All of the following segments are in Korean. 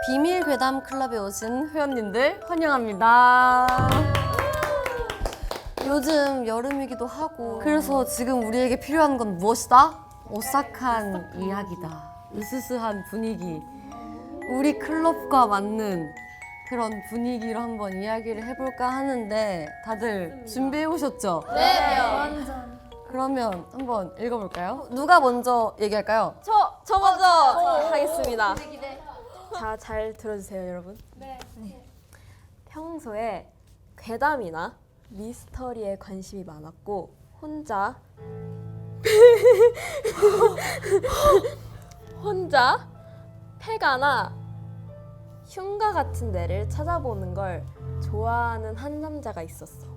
비밀 괴담 클럽에 오신 회원님들 환영합니다. 요즘 여름이기도 하고 그래서 지금 우리에게 필요한 건 무엇이다? 오싹한 이야기다. 으스스한 분위기. 우리 클럽과 맞는 그런 분위기로 한번 이야기를 해볼까 하는데 다들 준비해 오셨죠? 네, 완전. 그러면 한번 읽어볼까요? 누가 먼저 얘기할까요? 저 먼저 하겠습니다. 자, 잘 들어주세요, 여러분. 네. 평소에 괴담이나 미스터리에 관심이 많았고 혼자 폐가나 흉가 같은 데를 찾아보는 걸 좋아하는 한 남자가 있었어.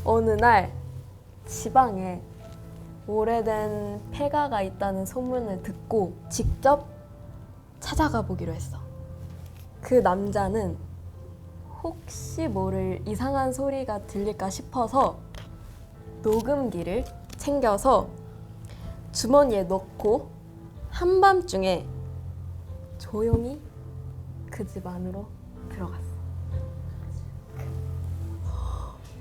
어느 날 지방에 오래된 폐가가 있다는 소문을 듣고 직접 찾아가 보기로 했어. 그 남자는 혹시 모를 이상한 소리가 들릴까 싶어서 녹음기를 챙겨서 주머니에 넣고 한밤중에 조용히 그 집 안으로 들어갔어.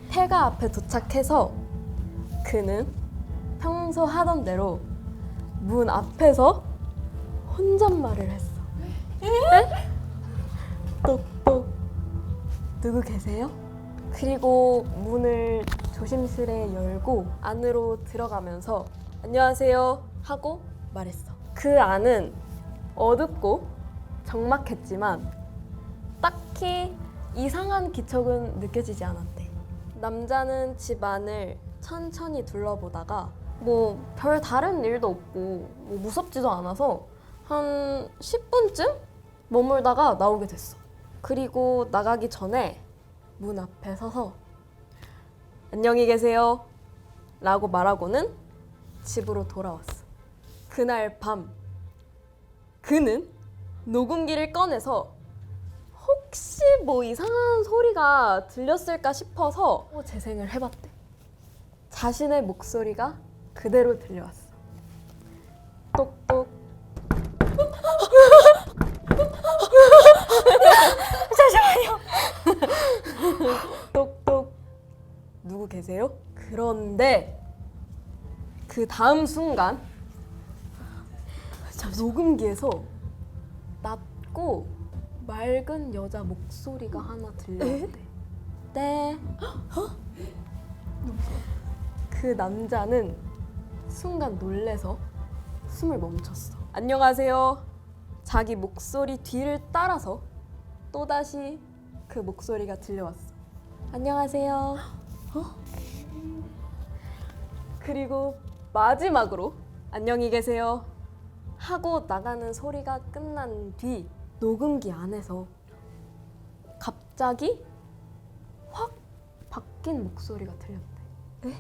폐가 앞에 도착해서 그는 평소 하던 대로 문 앞에서 혼잣말을 했어. 네? 똑똑 누구 계세요? 그리고 문을 조심스레 열고 안으로 들어가면서 안녕하세요 하고 말했어. 그 안은 어둡고 적막했지만 딱히 이상한 기척은 느껴지지 않았대. 남자는 집 안을 천천히 둘러보다가 뭐 별 다른 일도 없고 뭐 무섭지도 않아서 한 10분쯤 머물다가 나오게 됐어. 그리고 나가기 전에 문 앞에 서서 안녕히 계세요 라고 말하고는 집으로 돌아왔어. 그날 밤 그는 녹음기를 꺼내서 혹시 뭐 이상한 소리가 들렸을까 싶어서 재생을 해봤대. 자신의 목소리가 그대로 들려왔어. 똑똑 잠시만요. 똑똑 누구 계세요? 그런데 그 다음 순간 녹음기에서 낮고 맑은 여자 목소리가 하나 들려왔대. 네. 그 남자는 순간 놀래서 숨을 멈췄어. 안녕하세요. 자기 목소리 뒤를 따라서 또다시 그 목소리가 들려왔어. 안녕하세요. 그리고 마지막으로 안녕히 계세요 하고 나가는 소리가 끝난 뒤 녹음기 안에서 갑자기 확 바뀐 목소리가 들렸대. 에?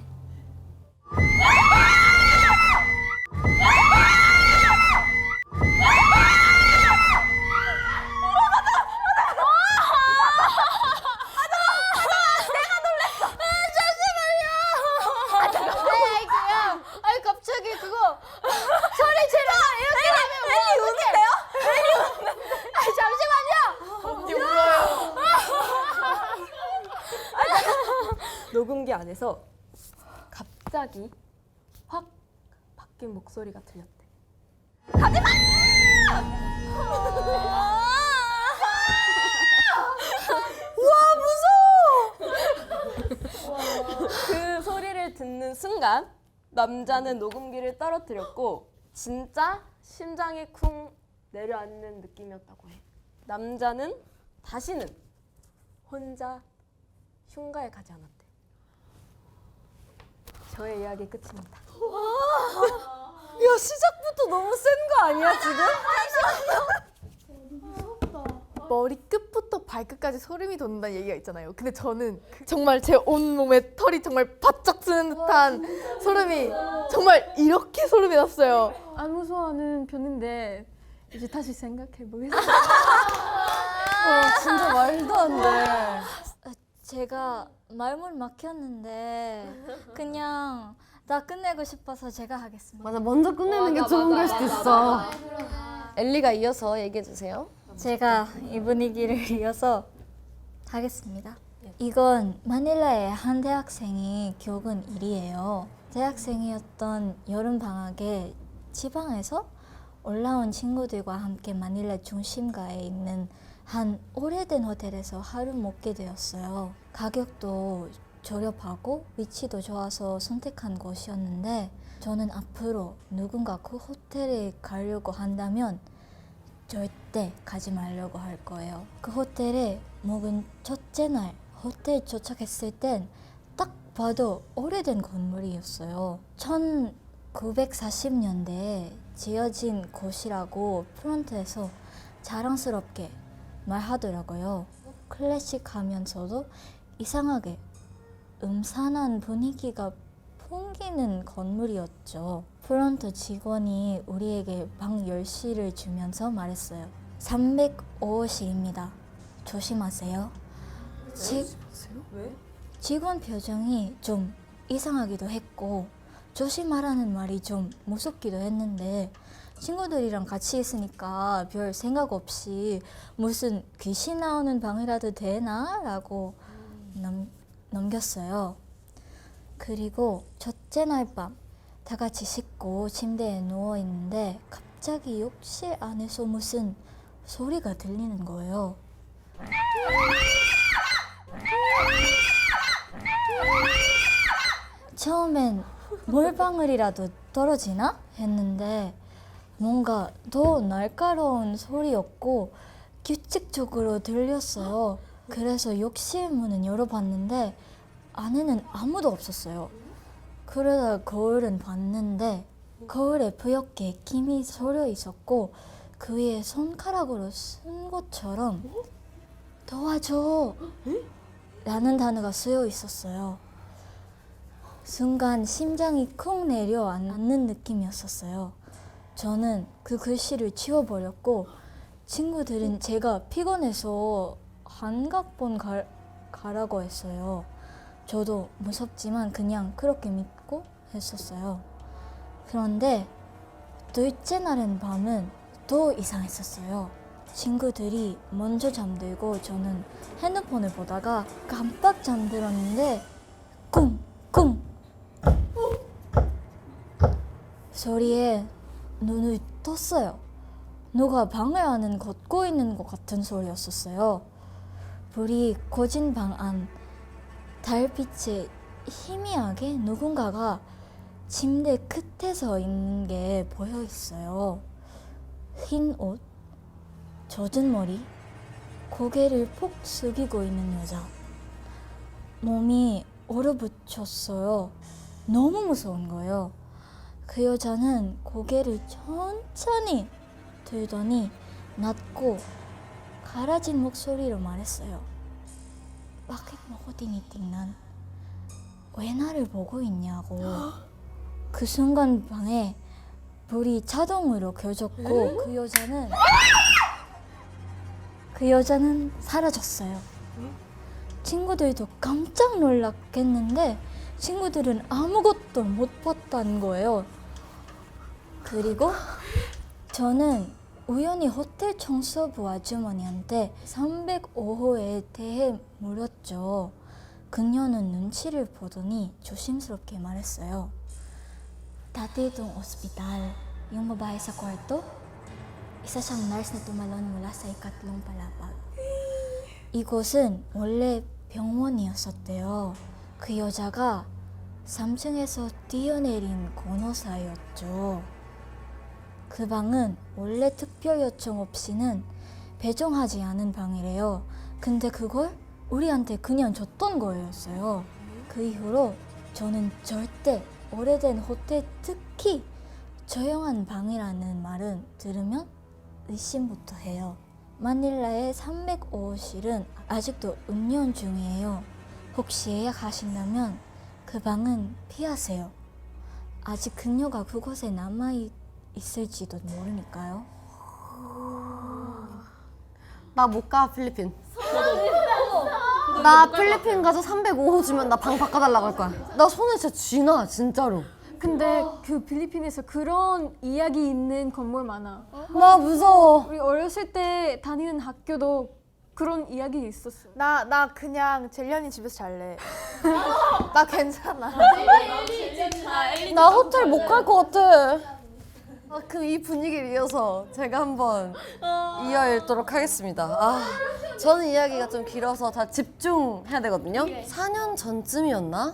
아니 갑자기 그거 소리 지르 이렇게 되면 엘리 우는데요? 엘리 우는. 잠시만요. 녹음기 안에서 갑자기 확 바뀐 목소리가 들렸대. 그 소리를 듣는 순간 남자는 녹음기를 떨어뜨렸고 진짜 심장이 쿵 내려앉는 느낌이었다고 해. 남자는 다시는 혼자 흉가에 가지 않았대. 저의 이야기 끝입니다. 야, 시작부터 너무 센 거 아니야 지금? 머리 끝부터 발끝까지 소름이 돋는다는 얘기가 있잖아요. 근데 저는 정말 제 온몸에 털이 정말 바짝 쓰는 듯한 소름이 정말 이렇게 소름이 났어요. 안 무서워하는 편인데 이제 다시 생각해 보겠습니다. 진짜 말도 안 돼. 제가 말문 막혔는데 그냥 나 끝내고 싶어서 제가 하겠습니다. 맞아, 먼저 끝내는 게 좋은 걸 수도 있어. 엘리가 이어서 얘기해 주세요. 제가 이 분위기를 이어서 하겠습니다. 이건 마닐라의 한 대학생이 겪은 일이에요. 대학생이었던 여름 방학에 지방에서 올라온 친구들과 함께 마닐라 중심가에 있는 한 오래된 호텔에서 하루 묵게 되었어요. 가격도 저렴하고 위치도 좋아서 선택한 곳이었는데 저는 앞으로 누군가 그 호텔에 가려고 한다면 절대 가지 말려고 할 거예요. 그 호텔에 묵은 첫째 날 호텔 도착했을 땐 딱 봐도 오래된 건물이었어요. 1940년대에 지어진 곳이라고 프런트에서 자랑스럽게 말하더라고요. 클래식하면서도 이상하게 음산한 분위기가 풍기는 건물이었죠. 프런트 직원이 우리에게 방 열쇠를 주면서 말했어요. 305호실입니다. 조심하세요. 직원 표정이 좀 이상하기도 했고 조심하라는 말이 좀 무섭기도 했는데 친구들이랑 같이 있으니까 별 생각 없이 무슨 귀신 나오는 방이라도 되나? 라고 넘겼어요. 그리고 첫째 날 밤 다 같이 씻고 침대에 누워 있는데 갑자기 욕실 안에서 무슨 소리가 들리는 거예요. 처음엔 물방울이라도 떨어지나? 했는데 뭔가 더 날카로운 소리였고 규칙적으로 들렸어요. 그래서 욕실 문은 열어봤는데 안에는 아무도 없었어요. 그러다 거울은 봤는데 거울에 뿌옇게 김이 서려 있었고 그 위에 손가락으로 쓴 것처럼 도와줘! 라는 단어가 쓰여 있었어요. 순간 심장이 쿵 내려앉는 느낌이었었어요. 저는 그 글씨를 지워버렸고 친구들은 제가 피곤해서 한갑번 가라고 했어요. 저도 무섭지만 그냥 그렇게 믿고 했었어요. 그런데 둘째 날은 밤은 더 이상했었어요. 친구들이 먼저 잠들고 저는 핸드폰을 보다가 깜빡 잠들었는데 쿵쿵 소리에 눈을 떴어요. 누가 방을 안은 걷고 있는 것 같은 소리였었어요. 불이 꺼진 방 안 달빛에 희미하게 누군가가 침대 끝에 서 있는 게 보여 있어요. 흰 옷, 젖은 머리, 고개를 푹 숙이고 있는 여자. 몸이 얼어붙었어요. 너무 무서운 거예요. 그 여자는 고개를 천천히 들더니 낮고 가라진 목소리로 말했어요. Bakit mo ko tinitingnan? 왜 나를 보고 있냐고. 그 순간 방에 불이 자동으로 켜졌고 그 여자는 사라졌어요. 친구들도 깜짝 놀랐겠는데 친구들은 아무것도 못 봤다는 거예요. 그리고 저는 우연히 호텔 청소부 아주머니한테 305호에 대해 물었죠. 그녀는 눈치를 보더니 조심스럽게 말했어요. Dati itong ospital, yung babae sa kwarto, isa siyang nurse na tumalon mula sa ikatlong palapag. 이곳은 원래 병원이었었대요. 그 여자가 3층에서 뛰어내린 간호사였죠. 그 방은 원래 특별 요청 없이는 배정하지 않은 방이래요. 근데 그걸 우리한테 그냥 줬던 거였어요. 그 이후로 저는 절대 오래된 호텔, 특히 조용한 방이라는 말은 들으면 의심부터 해요. 마닐라의 305호실은 아직도 운영 중이에요. 혹시 예약하신다면 그 방은 피하세요. 아직 그녀가 그곳에 남아있을지도 모르니까요. 나 못 가, 필리핀. 나 필리핀 가서 305호 주면 나 방 바꿔달라고 할 거야. 나 손에 진짜 쥐나, 진짜로. 근데 그 필리핀에서 그런 이야기 있는 건물 많아. 나 무서워. 우리 어렸을 때 다니는 학교도 그런 이야기 있었어. 나 그냥 젤리언니 집에서 잘래. 나 괜찮아. 나 호텔 못 갈 것 같아. 그럼 이 분위기를 이어서 제가 한번 이어읽도록 하겠습니다. 저는 이야기가 좀 길어서 다 집중해야 되거든요. 4년 전쯤이었나?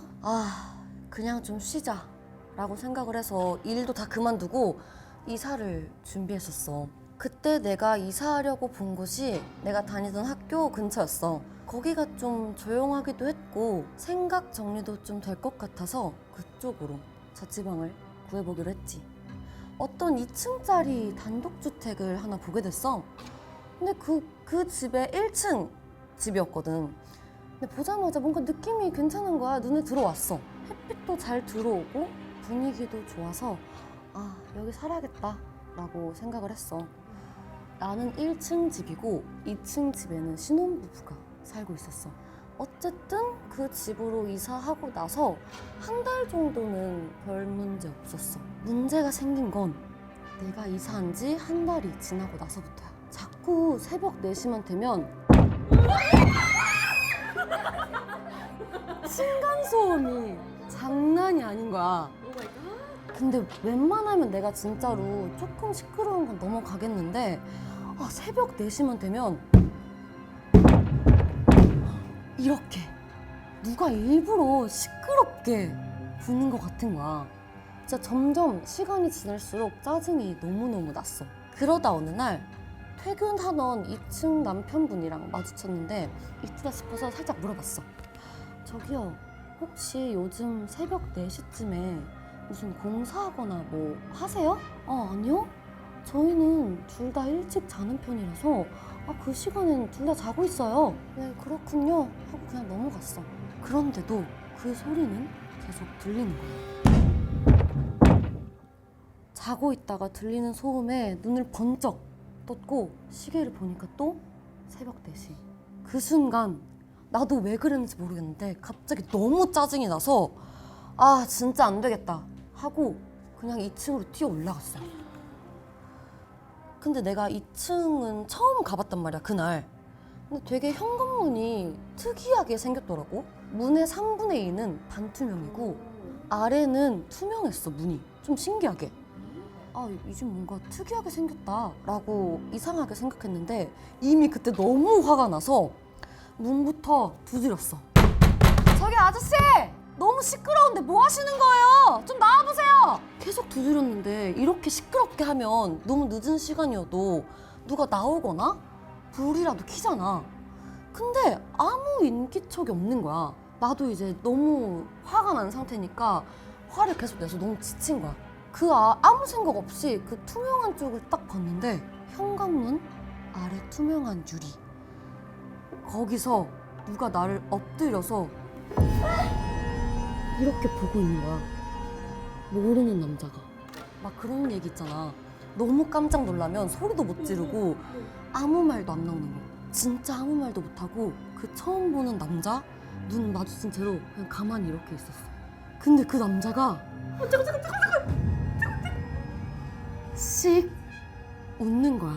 그냥 좀 쉬자 라고 생각을 해서 일도 다 그만두고 이사를 준비했었어. 그때 내가 이사하려고 본 곳이 내가 다니던 학교 근처였어. 거기가 좀 조용하기도 했고 생각 정리도 좀 될 것 같아서 그쪽으로 자취방을 구해보기로 했지. 어떤 2층짜리 단독주택을 하나 보게 됐어. 근데 그 집에 1층 집이었거든. 근데 보자마자 뭔가 느낌이 괜찮은 거야. 눈에 들어왔어. 햇빛도 잘 들어오고 분위기도 좋아서 여기 살아야겠다 라고 생각을 했어. 나는 1층 집이고 2층 집에는 신혼부부가 살고 있었어. 어쨌든 그 집으로 이사하고 나서 한 달 정도는 별 문제 없었어. 문제가 생긴 건 내가 이사한 지 한 달이 지나고 나서부터야. 자꾸 새벽 4시만 되면 층간소음이 장난이 아닌 거야. 근데 웬만하면 내가 진짜로 조금 시끄러운 건 넘어가겠는데 새벽 4시만 되면 이렇게 누가 일부러 시끄럽게 부는 것 같은 거야. 진짜 점점 시간이 지날수록 짜증이 너무너무 났어. 그러다 어느 날 퇴근하던 2층 남편분이랑 마주쳤는데 이쁘다 싶어서 살짝 물어봤어. 저기요, 혹시 요즘 새벽 4시쯤에 무슨 공사하거나 뭐 하세요? 아니요. 저희는 둘 다 일찍 자는 편이라서 그 시간엔 둘 다 자고 있어요. 네, 그렇군요 하고 그냥 넘어갔어. 그런데도 그 소리는 계속 들리는 거야. 자고 있다가 들리는 소음에 눈을 번쩍 떴고 시계를 보니까 또 새벽 4시. 그 순간 나도 왜 그랬는지 모르겠는데 갑자기 너무 짜증이 나서 진짜 안 되겠다 하고 그냥 2층으로 뛰어 올라갔어. 근데 내가 2층은 처음 가봤단 말이야, 그날. 근데 되게 현관문이 특이하게 생겼더라고. 문의 3분의 2는 반투명이고 아래는 투명했어, 문이. 좀 신기하게. 이 집 뭔가 특이하게 생겼다 라고 이상하게 생각했는데 이미 그때 너무 화가 나서 문부터 두드렸어. 저기 아저씨! 너무 시끄러운데 뭐 하시는 거예요? 좀 나와보세요! 계속 두드렸는데 이렇게 시끄럽게 하면 너무 늦은 시간이어도 누가 나오거나 불이라도 켜잖아. 근데 아무 인기척이 없는 거야. 나도 이제 너무 화가 난 상태니까 화를 계속 내서 너무 지친 거야. 아무 생각 없이 그 투명한 쪽을 딱 봤는데 현관문 아래 투명한 유리. 거기서 누가 나를 엎드려서 이렇게 보고 있는 거야. 모르는 남자가. 막 그런 얘기 있잖아. 너무 깜짝 놀라면 소리도 못 지르고 아무 말도 안 나오는 거. 진짜 아무 말도 못하고 그 처음 보는 남자 눈 마주친 채로 그냥 가만히 이렇게 있었어. 근데 그 남자가 씩 웃는 거야.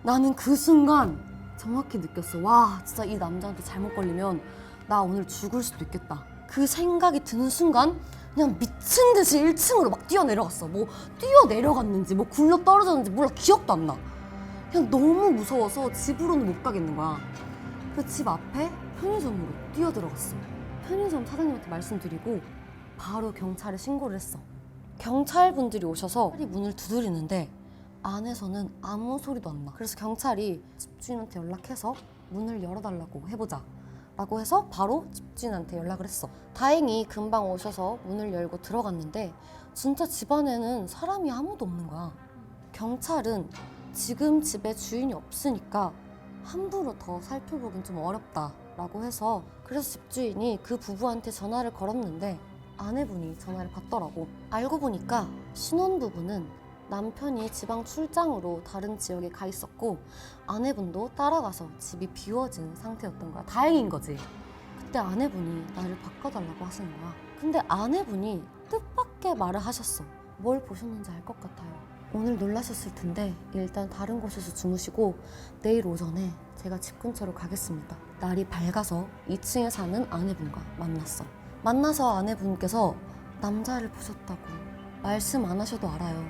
나는 그 순간 정확히 느꼈어. 와, 진짜 이 남자한테 잘못 걸리면 나 오늘 죽을 수도 있겠다. 그 생각이 드는 순간 그냥 미친 듯이 1층으로 막 뛰어내려갔어. 뭐 뛰어내려갔는지 뭐 굴러 떨어졌는지 몰라, 기억도 안 나. 그냥 너무 무서워서 집으로는 못 가겠는 거야. 그 집 앞에 편의점으로 뛰어들어갔어. 편의점 사장님한테 말씀드리고 바로 경찰에 신고를 했어. 경찰분들이 오셔서 문을 두드리는데 안에서는 아무 소리도 안 나. 그래서 경찰이 집주인한테 연락해서 문을 열어달라고 해보자 라고 해서 바로 집주인한테 연락을 했어. 다행히 금방 오셔서 문을 열고 들어갔는데 진짜 집 안에는 사람이 아무도 없는 거야. 경찰은 지금 집에 주인이 없으니까 함부로 더 살펴보긴 좀 어렵다 라고 해서 그래서 집주인이 그 부부한테 전화를 걸었는데 아내분이 전화를 받더라고. 알고 보니까 신혼부부는 남편이 지방 출장으로 다른 지역에 가 있었고 아내분도 따라가서 집이 비워진 상태였던 거야. 다행인 거지. 그때 아내분이 나를 바꿔달라고 하시는 거야. 근데 아내분이 뜻밖의 말을 하셨어. 뭘 보셨는지 알 것 같아요. 오늘 놀라셨을 텐데 일단 다른 곳에서 주무시고 내일 오전에 제가 집 근처로 가겠습니다. 날이 밝아서 2층에 사는 아내분과 만났어. 만나서 아내분께서 남자를 보셨다고 말씀 안 하셔도 알아요.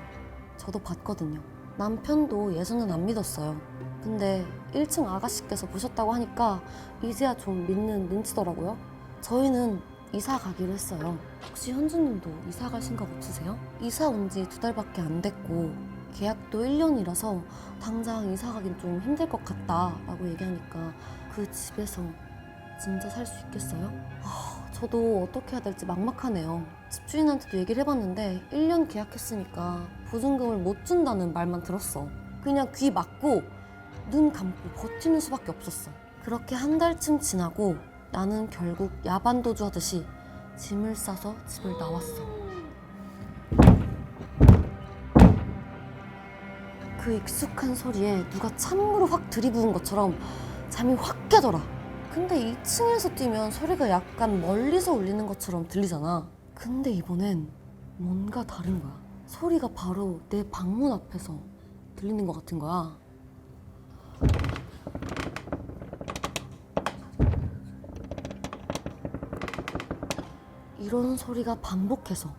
저도 봤거든요. 남편도 예전엔 안 믿었어요. 근데 1층 아가씨께서 보셨다고 하니까 이제야 좀 믿는 눈치더라고요. 저희는 이사 가기로 했어요. 혹시 현주님도 이사 갈 생각 없으세요? 이사 온 지 2달밖에 안 됐고 계약도 1년이라서 당장 이사 가긴 좀 힘들 것 같다라고 얘기하니까 그 집에서 진짜 살 수 있겠어요? 저도 어떻게 해야 될지 막막하네요. 집주인한테도 얘기를 해봤는데 1년 계약했으니까 보증금을 못 준다는 말만 들었어. 그냥 귀 막고 눈 감고 버티는 수밖에 없었어. 그렇게 한 달쯤 지나고 나는 결국 야반도주 하듯이 짐을 싸서 집을 나왔어. 그 익숙한 소리에 누가 찬물을 확 들이부은 것처럼 잠이 확 깨더라. 근데 2층에서 뛰면 소리가 약간 멀리서 울리는 것처럼 들리잖아. 근데 이번엔 뭔가 다른 거야. 소리가 바로 내 방문 앞에서 들리는 것 같은 거야. 이런 소리가 반복해서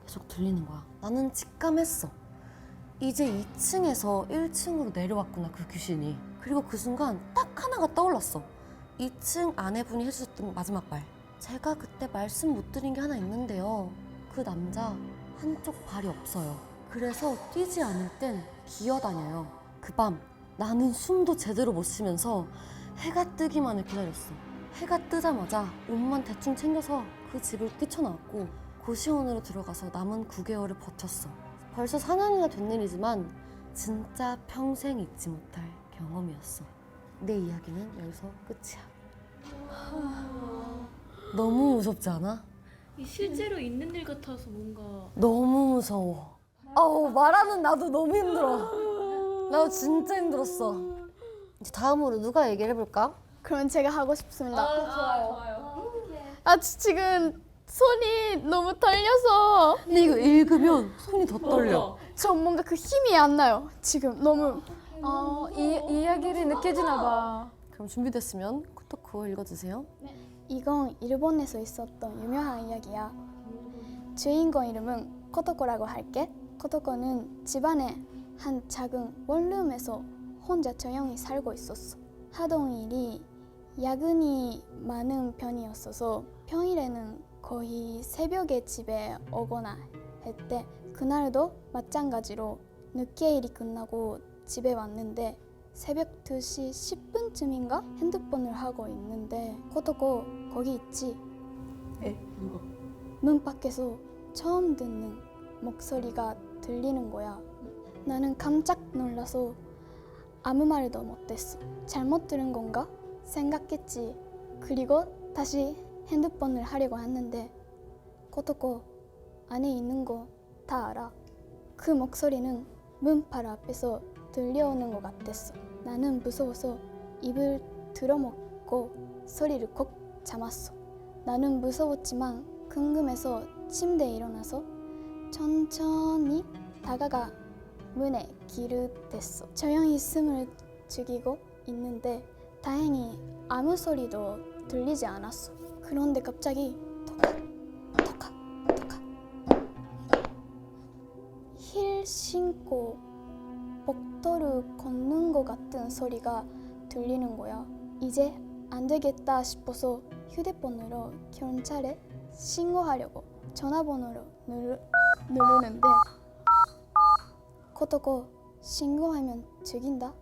계속 들리는 거야. 나는 직감했어. 이제 2층에서 1층으로 내려왔구나, 그 귀신이. 그리고 그 순간 딱 하나가 떠올랐어. 2층 아내분이 해주셨던 마지막 말. 제가 그때 말씀 못 드린 게 하나 있는데요. 그 남자 한쪽 발이 없어요. 그래서 뛰지 않을 땐 기어다녀요. 그 밤 나는 숨도 제대로 못 쉬면서 해가 뜨기만을 기다렸어. 해가 뜨자마자 옷만 대충 챙겨서 그 집을 뛰쳐나왔고 고시원으로 들어가서 남은 9개월을 버텼어. 벌써 4년이나 된 일이지만 진짜 평생 잊지 못할 경험이었어. 내 이야기는 여기서 끝이야. 너무 무섭지 않아? 실제로 있는 일 같아서 뭔가 너무 무서워. 말하는 나도 너무 힘들어. 나도 진짜 힘들었어. 이제 다음으로 누가 얘기를 해볼까? 그러면 제가 하고 싶습니다. 좋아요. 지금 손이 너무 떨려서 근데 이거 읽으면 손이 더 떨려. 저 뭔가 그 힘이 안 나요. 지금 너무 이 이야기를 느껴지나 봐. 그럼 준비됐으면 코토코 읽어주세요. 이건 일본에서 있었던 유명한 이야기야. 주인공 이름은 코토코라고 할게. 코토코는 집안의 한 작은 원룸에서 혼자 조용히 살고 있었어. 하던 일이 야근이 많은 편이었어서 평일에는 거의 새벽에 집에 오거나 했대. 그날도 마찬가지로 늦게 일이 끝나고 집에 왔는데 새벽 2시 10분쯤인가 핸드폰을 하고 있는데 코토코 거기 있지? 누가? 문 밖에서 처음 듣는 목소리가 들리는 거야. 나는 깜짝 놀라서 아무 말도 못했어. 잘못 들은 건가? 생각했지. 그리고 다시 핸드폰을 하려고 했는데 코토코 안에 있는 거 다 알아. 그 목소리는 문 바로 앞에서 들려오는 것 같았어. 나는 무서워서 입을 들어먹고 소리를 콕 참았어. 나는 무서웠지만 궁금해서 침대에 일어나서 천천히 다가가 문에 귀를 댔어. 조용히 숨을 죽이고 있는데 다행히 아무 소리도 들리지 않았어. 그런데 갑자기 톡 힐 신고 복도를 걷는 것 같은 소리가 들리는 거야. 이제 안 되겠다 싶어서 휴대폰으로 경찰에 신고하려고 전화번호를 누르는데 코토코 신고하면 죽인다?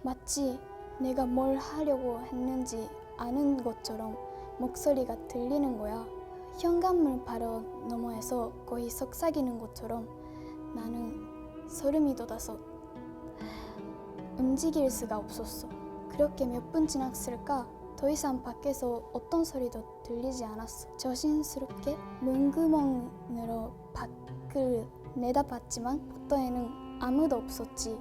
마치 내가 뭘 하려고 했는지 아는 것처럼 목소리가 들리는 거야. 현관문 바로 너머에서 거의 속삭이는 것처럼 나는 소름이 돋아서 움직일 수가 없었어. 그렇게 몇 분 지났을까? 더 이상 밖에서 어떤 소리도 들리지 않았어. 조심스럽게 문구멍으로 밖을 내다봤지만 복도에는 아무도 없었지.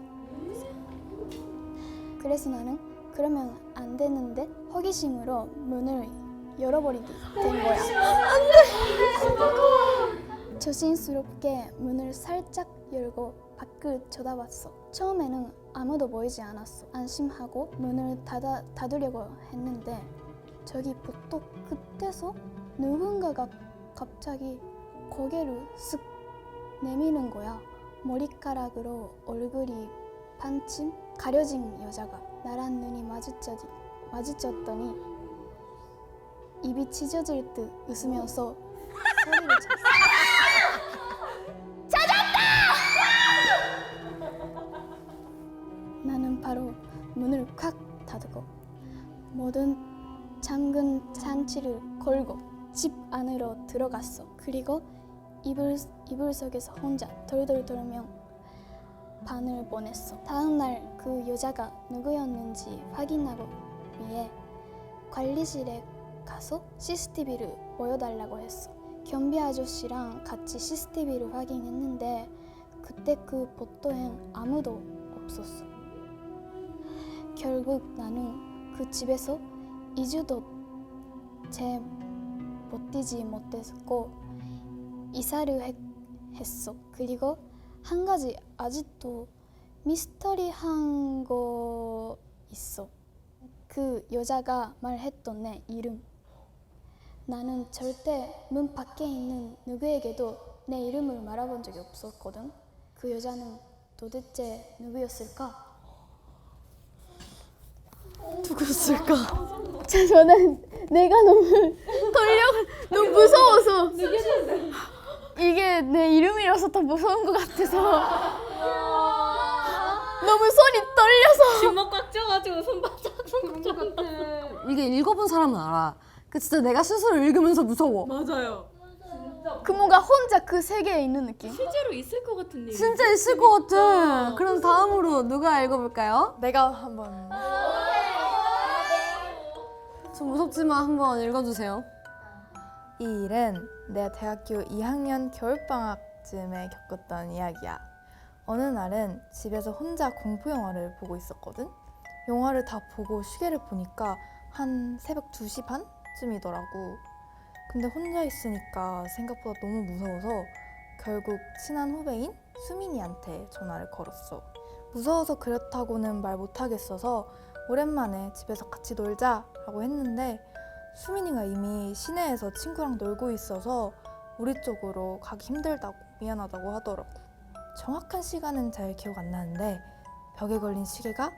그래서 나는 그러면 안 되는데 호기심으로 문을 열어버리게 된 거야. 조심스럽게 문을 살짝 열고 밖을 쳐다봤어. 처음에는 아무도 보이지 않았어. 안심하고 문을 닫으려고 했는데 저기 보통 그때서 누군가가 갑자기 고개를 쓱 내미는 거야. 머리카락으로 얼굴이 반쯤 가려진 여자가 나랑 눈이 마주쳤더니 입이 찢어질 듯 웃으면서 소리를 쳤어. 나는 바로 문을 콱 닫고 모든 잠근 장치를 걸고 집 안으로 들어갔어. 그리고 이불 속에서 혼자 덜덜 떨며 밤을 보냈어. 다음 날 그 여자가 누구였는지 확인하기 위해 관리실에 가서 CCTV를 보여달라고 했어. 경비 아저씨랑 같이 CCTV를 확인했는데 그때 그 복도엔 아무도 없었어. 결국 나는 그 집에서 2주도 채 버티지 못했고 이사를 했어. 그리고 한 가지 아직도 미스터리한 거 있어. 그 여자가 말했던 내 이름. 나는 절대 문 밖에 있는 누구에게도 내 이름을 말해본 적이 없었거든. 그 여자는 도대체 누구였을까? 누구였을까? 저는 내가 너무 너무 무서워서 이게 내 이름이라서 더 무서운 것 같아서 너무 손이 떨려서 주먹 꽉 쥐어가지고 손바닥 이게 읽어본 사람은 알아. 그 진짜 내가 스스로 읽으면서 무서워. 맞아요. 그 뭔가 혼자 그 세계에 있는 느낌. 실제로 있을 것 같은 일. 진짜 있을 것 같아. 그럼 다음으로 누가 읽어볼까요? 내가 한번 좀 무섭지만 한번 읽어주세요. 이 일은 내가 대학교 2학년 겨울방학쯤에 겪었던 이야기야. 어느 날은 집에서 혼자 공포 영화를 보고 있었거든. 영화를 다 보고 시계를 보니까 한 새벽 2시 반쯤이더라고. 근데 혼자 있으니까 생각보다 너무 무서워서 결국 친한 후배인 수민이한테 전화를 걸었어. 무서워서 그렇다고는 말 못하겠어서 오랜만에 집에서 같이 놀자라고 했는데 수민이가 이미 시내에서 친구랑 놀고 있어서 우리 쪽으로 가기 힘들다고 미안하다고 하더라고. 정확한 시간은 잘 기억 안 나는데 벽에 걸린 시계가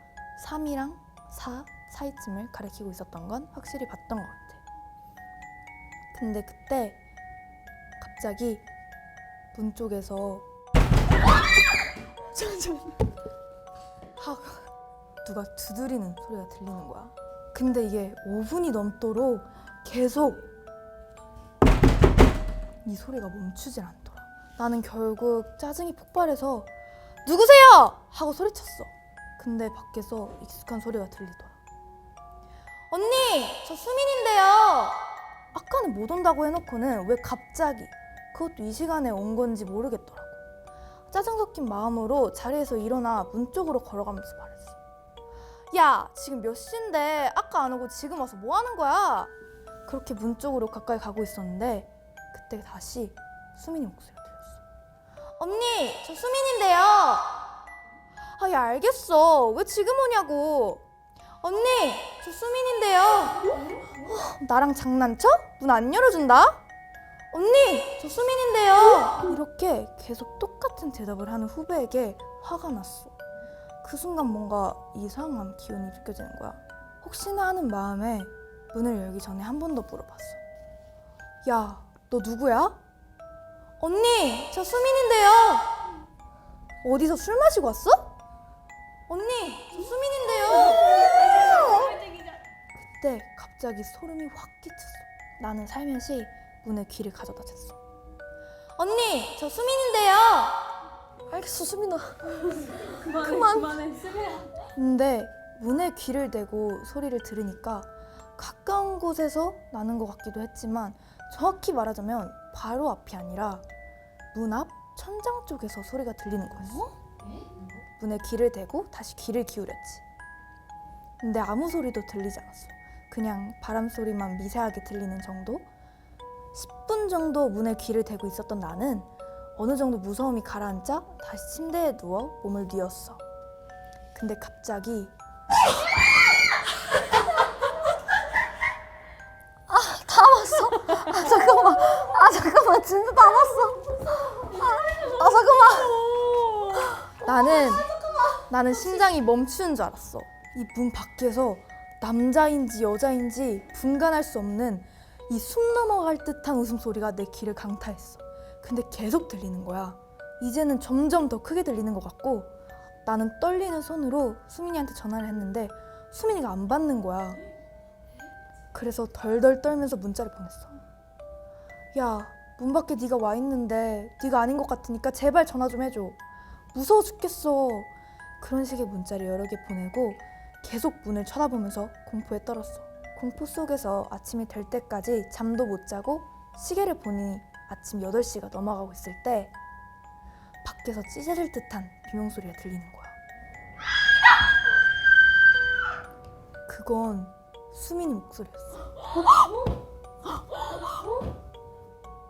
3이랑 4 사이쯤을 가리키고 있었던 건 확실히 봤던 것 같아. 근데 그때 갑자기 문 쪽에서 누가 두드리는 소리가 들리는 거야. 근데 이게 5분이 넘도록 계속 이 소리가 멈추질 않더라. 나는 결국 짜증이 폭발해서 누구세요? 하고 소리쳤어. 근데 밖에서 익숙한 소리가 들리더라. 언니, 저 수민인데요. 아까는 못 온다고 해놓고는 왜 갑자기, 그것도 이 시간에 온 건지 모르겠더라고. 짜증 섞인 마음으로 자리에서 일어나 문 쪽으로 걸어가면서 말했어. 야, 지금 몇 시인데 아까 안 오고 지금 와서 뭐 하는 거야? 그렇게 문 쪽으로 가까이 가고 있었는데 그때 다시 수민이 목소리가 들렸어. 언니, 저 수민인데요. 아, 야, 알겠어. 왜 지금 오냐고. 언니, 저 수민인데요. 나랑 장난쳐? 문 안 열어준다? 언니, 저 수민인데요. 이렇게 계속 똑같은 대답을 하는 후배에게 화가 났어. 그 순간 뭔가 이상한 기운이 느껴지는 거야. 혹시나 하는 마음에 문을 열기 전에 한 번 더 물어봤어. 야, 너 누구야? 언니, 저 수민인데요. 어디서 술 마시고 왔어? 언니, 저 수민인데요. 그때 갑자기 소름이 확 끼쳤어. 나는 살며시 문에 귀를 가져다 댔어. 언니, 저 수민인데요. 알겠어, 수민아. 그만해. 근데 문에 귀를 대고 소리를 들으니까 가까운 곳에서 나는 것 같기도 했지만 정확히 말하자면 바로 앞이 아니라 문 앞 천장 쪽에서 소리가 들리는 거였어. 문에 귀를 대고 다시 귀를 기울였지. 근데 아무 소리도 들리지 않았어. 그냥 바람 소리만 미세하게 들리는 정도? 10분 정도 문에 귀를 대고 있었던 나는 어느 정도 무서움이 가라앉자 다시 침대에 누워 몸을 뉘었어. 근데 갑자기 잠깐만 진짜 다 봤어. 잠깐만. 나는 심장이 멈추는 줄 알았어. 이 문 밖에서 남자인지 여자인지 분간할 수 없는 이 숨 넘어갈 듯한 웃음소리가 내 귀를 강타했어. 근데 계속 들리는 거야. 이제는 점점 더 크게 들리는 것 같고 나는 떨리는 손으로 수민이한테 전화를 했는데 수민이가 안 받는 거야. 그래서 덜덜 떨면서 문자를 보냈어. 야, 문 밖에 네가 와 있는데 네가 아닌 것 같으니까 제발 전화 좀 해줘. 무서워 죽겠어. 그런 식의 문자를 여러 개 보내고 계속 문을 쳐다보면서 공포에 떨었어. 공포 속에서 아침이 될 때까지 잠도 못 자고 시계를 보니 아침 8시가 넘어가고 있을 때 밖에서 찢어질 듯한 비명소리가 들리는 거야. 그건 수민이 목소리였어.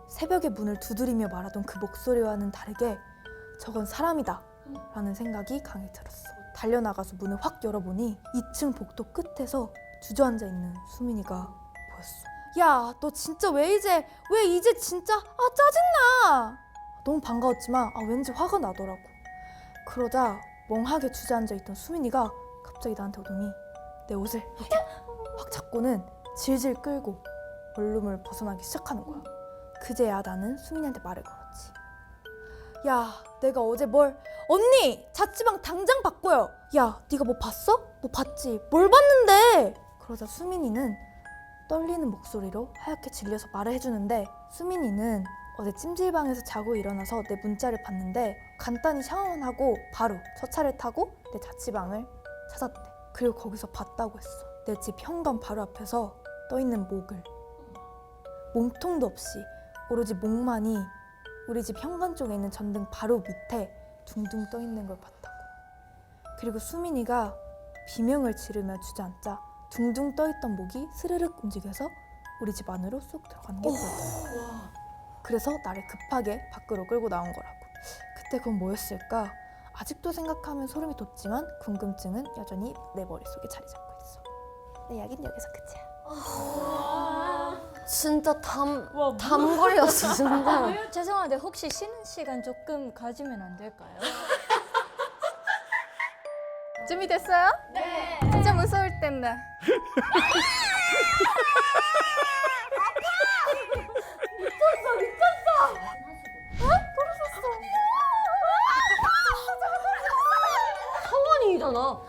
새벽에 문을 두드리며 말하던 그 목소리와는 다르게 저건 사람이다 라는 생각이 강하게 들었어. 달려나가서 문을 확 열어보니 2층 복도 끝에서 주저앉아 있는 수민이가 보였어. 야, 너 진짜 왜 이제 진짜 짜증나. 너무 반가웠지만 왠지 화가 나더라고. 그러자 멍하게 주저앉아 있던 수민이가 갑자기 나한테 오더니 내 옷을 이렇게 확 잡고는 질질 끌고 원룸을 벗어나기 시작하는 거야. 그제야 나는 수민이한테 말을 걸었지. 야, 내가 어제 언니 자취방 당장 바꿔요. 야, 네가 뭐 봤어? 너 봤지? 뭘 봤는데? 그러자 수민이는 떨리는 목소리로 하얗게 질려서 말을 해주는데 수민이는 어제 찜질방에서 자고 일어나서 내 문자를 봤는데 간단히 샤워만 하고 바로 첫 차를 타고 내 자취방을 찾았대. 그리고 거기서 봤다고 했어. 내 집 현관 바로 앞에서 떠있는 목을, 몸통도 없이 오로지 목만이 우리 집 현관 쪽에 있는 전등 바로 밑에 둥둥 떠있는 걸 봤다고. 그리고 수민이가 비명을 지르며 주저앉자 둥둥 떠있던 목이 스르륵 움직여서 우리 집 안으로 쏙 들어가는 게 보였어. 그래서 나를 급하게 밖으로 끌고 나온 거라고. 그때 그건 뭐였을까? 아직도 생각하면 소름이 돋지만 궁금증은 여전히 내 머릿속에 자리 잡고 있어. 내 이야기는 여기서 끝이야. 진짜 담거리였어 진짜. 죄송한데 혹시 쉬는 시간 조금 가지면 안 될까요? 준비됐어요? 네. 진짜 무서울 텐데. 성원이잖아.